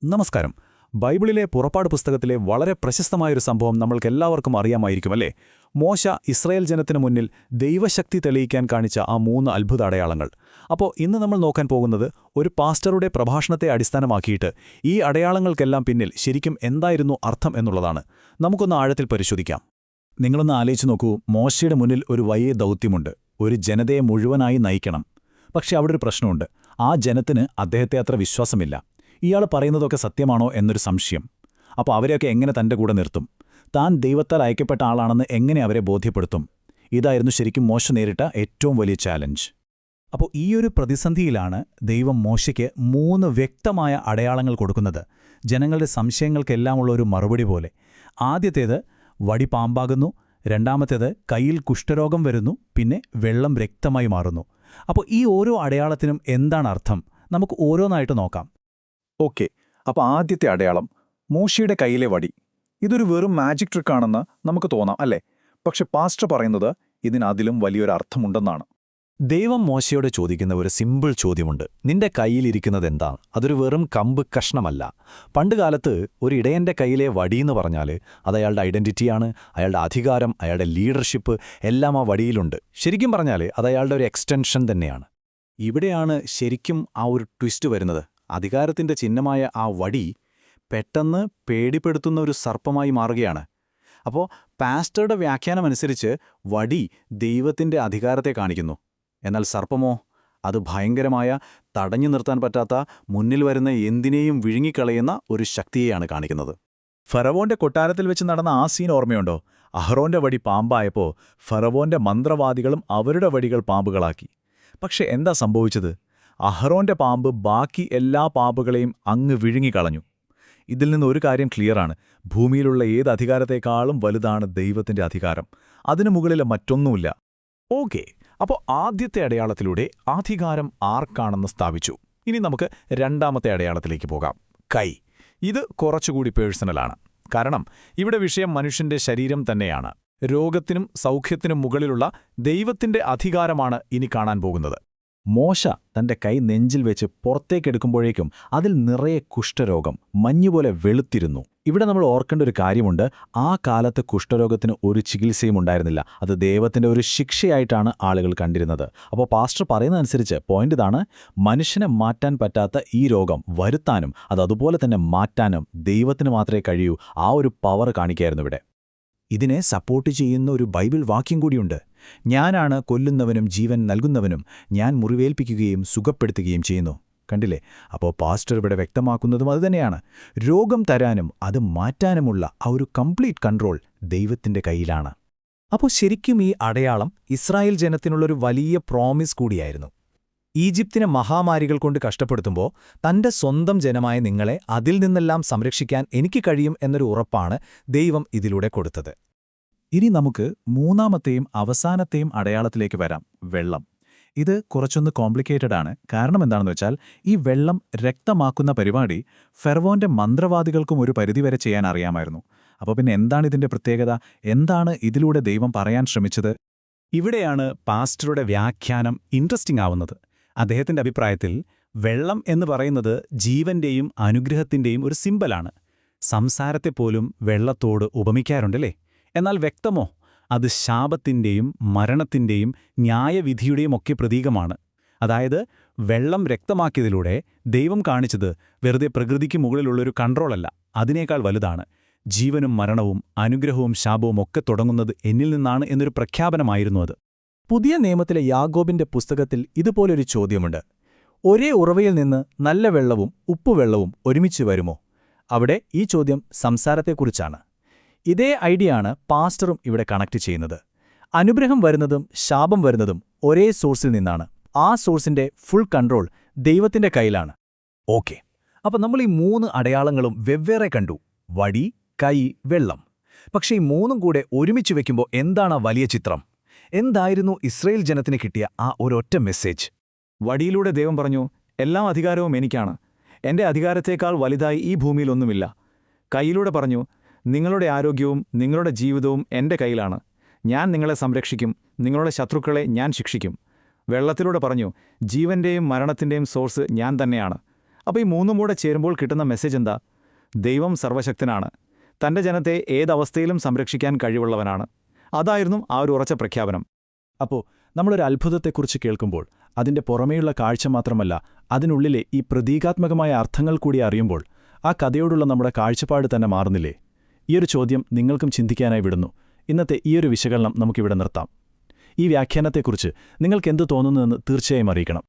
നമസ്കാരം. ബൈബിളിലെ പുറപ്പാട് പുസ്തകത്തിലെ വളരെ പ്രശസ്തമായൊരു സംഭവം നമ്മൾക്കെല്ലാവർക്കും അറിയാമായിരിക്കുമല്ലേ? മോശ ഇസ്രായേൽ ജനത്തിനു മുന്നിൽ ദൈവശക്തി തെളിയിക്കാൻ കാണിച്ച ആ 3 അത്ഭുത അടയാളങ്ങൾ. അപ്പോൾ ഇന്ന് നമ്മൾ നോക്കാൻ പോകുന്നത് ഒരു പാസ്റ്ററുടെ പ്രഭാഷണത്തെ അടിസ്ഥാനമാക്കിയിട്ട് ഈ അടയാളങ്ങൾക്കെല്ലാം പിന്നിൽ ശരിക്കും എന്തായിരുന്നു അർത്ഥം എന്നുള്ളതാണ്. നമുക്കൊന്ന് ആഴത്തിൽ പരിശോധിക്കാം. നിങ്ങളൊന്ന് ആലോചിച്ച് നോക്കൂ, മോശയുടെ മുന്നിൽ ഒരു വലിയ ദൗത്യമുണ്ട്. ഒരു ജനതയെ മുഴുവനായി നയിക്കണം. പക്ഷെ അവിടെ ഒരു പ്രശ്നമുണ്ട്. ആ ജനത്തിന് അദ്ദേഹത്തെ അത്ര വിശ്വാസമില്ല. ഇയാൾ പറയുന്നതൊക്കെ സത്യമാണോ എന്നൊരു സംശയം. അപ്പോൾ അവരെയൊക്കെ എങ്ങനെ തൻ്റെ കൂടെ നിർത്തും? താൻ ദൈവത്താൽ അയക്കപ്പെട്ട ആളാണെന്ന് എങ്ങനെ അവരെ ബോധ്യപ്പെടുത്തും? ഇതായിരുന്നു ശരിക്കും മോശ നേരിട്ട ഏറ്റവും വലിയ ചാലഞ്ച്. അപ്പോൾ ഈയൊരു പ്രതിസന്ധിയിലാണ് ദൈവം മോശയ്ക്ക് 3 വ്യക്തമായ അടയാളങ്ങൾ കൊടുക്കുന്നത്, ജനങ്ങളുടെ സംശയങ്ങൾക്കെല്ലാമുള്ള ഒരു മറുപടി പോലെ. ആദ്യത്തേത് വടി പാമ്പാകുന്നു, രണ്ടാമത്തേത് കയ്യിൽ കുഷ്ഠരോഗം വരുന്നു, പിന്നെ വെള്ളം രക്തമായി മാറുന്നു. അപ്പോൾ ഈ ഓരോ അടയാളത്തിനും എന്താണ് അർത്ഥം? നമുക്ക് ഓരോന്നായിട്ട് നോക്കാം. ഓക്കെ, അപ്പോൾ ആദ്യത്തെ അടയാളം മോശയുടെ കയ്യിലെ വടി. ഇതൊരു വെറും മാജിക് ട്രിക്കാണെന്ന് നമുക്ക് തോന്നാം, അല്ലേ? പക്ഷെ പാസ്റ്റർ പറയുന്നത് ഇതിനതിലും വലിയൊരു അർത്ഥമുണ്ടെന്നാണ്. ദൈവം മോശയോട് ചോദിക്കുന്ന ഒരു സിമ്പിൾ ചോദ്യമുണ്ട്. നിന്റെ കയ്യിലിരിക്കുന്നതെന്താണ്? അതൊരു വെറും കമ്പ് കഷ്ണമല്ല. പണ്ടുകാലത്ത് ഒരു ഇടയന്റെ കയ്യിലെ വടിയെന്ന് പറഞ്ഞാൽ അത് അയാളുടെ ഐഡന്റിറ്റിയാണ്, അയാളുടെ അധികാരം, അയാളുടെ ലീഡർഷിപ്പ് എല്ലാം ആ വടിയിലുണ്ട്. ശരിക്കും പറഞ്ഞാൽ അത് അയാളുടെ ഒരു എക്സ്റ്റൻഷൻ തന്നെയാണ്. ഇവിടെയാണ് ശരിക്കും ആ ഒരു ട്വിസ്റ്റ് വരുന്നത്. അധികാരത്തിന്റെ ചിഹ്നമായ ആ വടി പെട്ടെന്ന് പേടിപ്പെടുത്തുന്ന ഒരു സർപ്പമായി മാറുകയാണ്. അപ്പോൾ പാസ്റ്ററുടെ വ്യാഖ്യാനമനുസരിച്ച് വടി ദൈവത്തിന്റെ അധികാരത്തെ കാണിക്കുന്നു. എന്നാൽ സർപ്പമോ? അത് ഭയങ്കരമായ, തടഞ്ഞു നിർത്താൻ പറ്റാത്ത, മുന്നിൽ വരുന്ന എന്തിനേയും വിഴുങ്ങിക്കളയുന്ന ഒരു ശക്തിയെയാണ് കാണിക്കുന്നത്. ഫറവോന്റെ കൊട്ടാരത്തിൽ വെച്ച് നടന്ന ആ സീൻ ഓർമ്മയുണ്ടോ? അഹ്റോന്റെ വടി പാമ്പായപ്പോൾ ഫറവോന്റെ മന്ത്രവാദികളും അവരുടെ വടികൾ പാമ്പുകളാക്കി. പക്ഷെ എന്താ സംഭവിച്ചത്? അഹ്റോന്റെ പാമ്പ് ബാക്കി എല്ലാ പാമ്പുകളെയും അങ്ങ് വിഴുങ്ങിക്കളഞ്ഞു. ഇതിൽ നിന്ന് ഒരു കാര്യം ക്ലിയറാണ്: ഭൂമിയിലുള്ള ഏത് അധികാരത്തെക്കാളും വലുതാണ് ദൈവത്തിന്റെ അധികാരം. അതിനു മുകളിൽ മറ്റൊന്നുമില്ല. ഓക്കെ, അപ്പോൾ ആദ്യത്തെ അടയാളത്തിലൂടെ അധികാരം ആർക്കാണെന്ന് സ്ഥാപിച്ചു. ഇനി നമുക്ക് രണ്ടാമത്തെ അടയാളത്തിലേക്ക് പോകാം. കൈ. ഇത് കുറച്ചുകൂടി പേഴ്സണലാണ്. കാരണം ഇവിടെ വിഷയം മനുഷ്യന്റെ ശരീരം തന്നെയാണ്. രോഗത്തിനും സൗഖ്യത്തിനും മുകളിലുള്ള ദൈവത്തിന്റെ അധികാരമാണ് ഇനി കാണാൻ പോകുന്നത്. മോശ തന്റെ കൈ നെഞ്ചിൽ വെച്ച് പുറത്തേക്കെടുക്കുമ്പോഴേക്കും അതിൽ നിറയെ കുഷ്ഠരോഗം മഞ്ഞുപോലെ വെളുത്തിരുന്നു. ഇവിടെ നമ്മൾ ഓർക്കേണ്ട ഒരു കാര്യമുണ്ട്. ആ കാലത്ത് കുഷ്ഠരോഗത്തിന് ഒരു ചികിത്സയും ഉണ്ടായിരുന്നില്ല. അത് ദൈവത്തിന്റെ ഒരു ശിക്ഷയായിട്ടാണ് ആളുകൾ കണ്ടിരുന്നത്. അപ്പോൾ പാസ്റ്റർ പറയുന്നതനുസരിച്ച് പോയിന്റ് ഇതാണ്: മനുഷ്യനെ മാറ്റാൻ പറ്റാത്ത ഈ രോഗം വരുത്താനും അതുപോലെ തന്നെ മാറ്റാനും ദൈവത്തിന് മാത്രമേ കഴിയൂ. ആ ഒരു പവർ കാണിക്കായിരുന്നു ഇവിടെ. ഇതിനെ സപ്പോർട്ട് ചെയ്യുന്ന ഒരു ബൈബിൾ വാക്യം കൂടിയുണ്ട്. ഞാനാണ് കൊല്ലുന്നവനും ജീവൻ നൽകുന്നവനും, ഞാൻ മുറിവേൽപ്പിക്കുകയും സുഖപ്പെടുത്തുകയും ചെയ്യുന്നു. കണ്ടില്ലേ? അപ്പോൾ പാസ്റ്റർ ഇവിടെ വ്യക്തമാക്കുന്നതും അതുതന്നെയാണ്. രോഗം തരാനും അത് മാറ്റാനുമുള്ള ആ ഒരു കംപ്ലീറ്റ് കൺട്രോൾ ദൈവത്തിന്റെ കയ്യിലാണ്. അപ്പോൾ ശരിക്കും ഈ അടയാളം ഇസ്രായേൽ ജനത്തിനുള്ളൊരു വലിയ പ്രോമിസ് കൂടിയായിരുന്നു. ഈജിപ്തിനെ മഹാമാരികൾ കൊണ്ട് കഷ്ടപ്പെടുത്തുമ്പോൾ തന്റെ സ്വന്തം ജനമായ നിങ്ങളെ അതിൽ നിന്നെല്ലാം സംരക്ഷിക്കാൻ എനിക്ക് കഴിയും എന്നൊരു ഉറപ്പാണ് ദൈവം ഇതിലൂടെ കൊടുത്തത്. ഇനി നമുക്ക് മൂന്നാമത്തെയും അവസാനത്തെയും അടയാളത്തിലേക്ക് വരാം: വെള്ളം. ഇത് കുറച്ചൊന്ന് കോംപ്ലിക്കേറ്റഡ് ആണ്. കാരണം എന്താണെന്ന് വെച്ചാൽ, ഈ വെള്ളം രക്തമാക്കുന്ന പരിപാടി ഫെറവോന്റെ മന്ത്രവാദികൾക്കും ഒരു പരിധിവരെ ചെയ്യാൻ അറിയാമായിരുന്നു. അപ്പോൾ പിന്നെ എന്താണ് ഇതിന്റെ പ്രത്യേകത? എന്താണ് ഇതിലൂടെ ദൈവം പറയാൻ ശ്രമിച്ചത്? ഇവിടെയാണ് പാസ്റ്ററുടെ വ്യാഖ്യാനം ഇൻട്രസ്റ്റിംഗ് ആവുന്നത്. അദ്ദേഹത്തിന്റെ അഭിപ്രായത്തിൽ വെള്ളം എന്ന് പറയുന്നത് ജീവന്റെയും അനുഗ്രഹത്തിന്റെയും ഒരു സിമ്പലാണ്. സംസാരത്തെപ്പോലും വെള്ളത്തോട് ഉപമിക്കാറുണ്ടല്ലേ? എന്നാൽ വ്യക്തമോ? അത് ശാപത്തിന്റെയും മരണത്തിന്റെയും ന്യായവിധിയുടെയും ഒക്കെ പ്രതീകമാണ്. അതായത് വെള്ളം രക്തമാക്കിയതിലൂടെ ദൈവം കാണിച്ചത് വെറുതെ പ്രകൃതിക്ക് മുകളിലുള്ളൊരു കൺട്രോളല്ല, അതിനേക്കാൾ വലുതാണ്. ജീവനും മരണവും അനുഗ്രഹവും ശാപവും ഒക്കെ തുടങ്ങുന്നത് എന്നിൽ നിന്നാണ് എന്നൊരു പ്രഖ്യാപനമായിരുന്നു അത്. പുതിയ നിയമത്തിലെ യാക്കോബിന്റെ പുസ്തകത്തിൽ ഇതുപോലൊരു ചോദ്യമുണ്ട്: ഒരേ ഉറവയിൽ നിന്ന് നല്ല വെള്ളവും ഉപ്പുവെള്ളവും ഒരുമിച്ച് വരുമോ? അവിടെ ഈ ചോദ്യം സംസാരത്തെക്കുറിച്ചാണ്. ഇതേ ഐഡിയയാണ് പാസ്റ്ററും ഇവിടെ കണക്ട് ചെയ്യുന്നത്. അനുഗ്രഹം വരുന്നതും ശാപം വരുന്നതും ഒരേ സോഴ്സിൽ നിന്നാണ്. ആ സോഴ്സിന്റെ ഫുൾ കൺട്രോൾ ദൈവത്തിന്റെ കയ്യിലാണ്. ഓക്കെ, അപ്പോൾ നമ്മൾ ഈ 3 അടയാളങ്ങളും വെവ്വേറെ കണ്ടു: വടി, കൈ, വെള്ളം. പക്ഷേ ഈ 3ഉം കൂടെ ഒരുമിച്ച് വയ്ക്കുമ്പോൾ എന്താണ് ആ വലിയ ചിത്രം? എന്തായിരുന്നു ഇസ്രായേൽ ജനത്തിന് കിട്ടിയ ആ ഒരൊറ്റ മെസ്സേജ്? വടിയിലൂടെ ദൈവം പറഞ്ഞു, എല്ലാ അധികാരവും എനിക്കാണ്, എന്റെ അധികാരത്തേക്കാൾ വലുതായി ഈ ഭൂമിയിലൊന്നുമില്ല. കൈയിലൂടെ പറഞ്ഞു, നിങ്ങളുടെ ആരോഗ്യവും നിങ്ങളുടെ ജീവിതവും എന്റെ കയ്യിലാണ്, ഞാൻ നിങ്ങളെ സംരക്ഷിക്കും, നിങ്ങളുടെ ശത്രുക്കളെ ഞാൻ ശിക്ഷിക്കും. വെള്ളത്തിലൂടെ പറഞ്ഞു, ജീവന്റെയും മരണത്തിന്റെയും സോഴ്സ് ഞാൻ തന്നെയാണ്, അപ്പോൾ ഈ മൂന്നും കൂടെ ചേരുമ്പോൾ കിട്ടുന്ന മെസ്സേജ് എന്താ? ദൈവം സർവശക്തനാണ്, തൻ്റെ ജനത്തെ ഏതവസ്ഥയിലും സംരക്ഷിക്കാൻ കഴിവുള്ളവനാണ്. അതായിരുന്നു ആ ഒരു ഉറച്ച പ്രഖ്യാപനം. അപ്പോൾ നമ്മളൊരു അത്ഭുതത്തെക്കുറിച്ച് കേൾക്കുമ്പോൾ അതിൻ്റെ പുറമേയുള്ള കാഴ്ച മാത്രമല്ല, അതിനുള്ളിലെ ഈ പ്രതീകാത്മകമായ അർത്ഥങ്ങൾ കൂടി അറിയുമ്പോൾ ആ കഥയോടുള്ള നമ്മുടെ കാഴ്ചപ്പാട് തന്നെ മാറുന്നില്ലേ? ഈയൊരു ചോദ്യം നിങ്ങൾക്കും ചിന്തിക്കാനായി വിടുന്നു. ഇന്നത്തെ ഈയൊരു വിശകലനം നമുക്കിവിടെ നിർത്താം. ഈ വ്യാഖ്യാനത്തെക്കുറിച്ച് നിങ്ങൾക്കെന്തു തോന്നുന്നുവെന്ന് തീർച്ചയായും അറിയിക്കണം.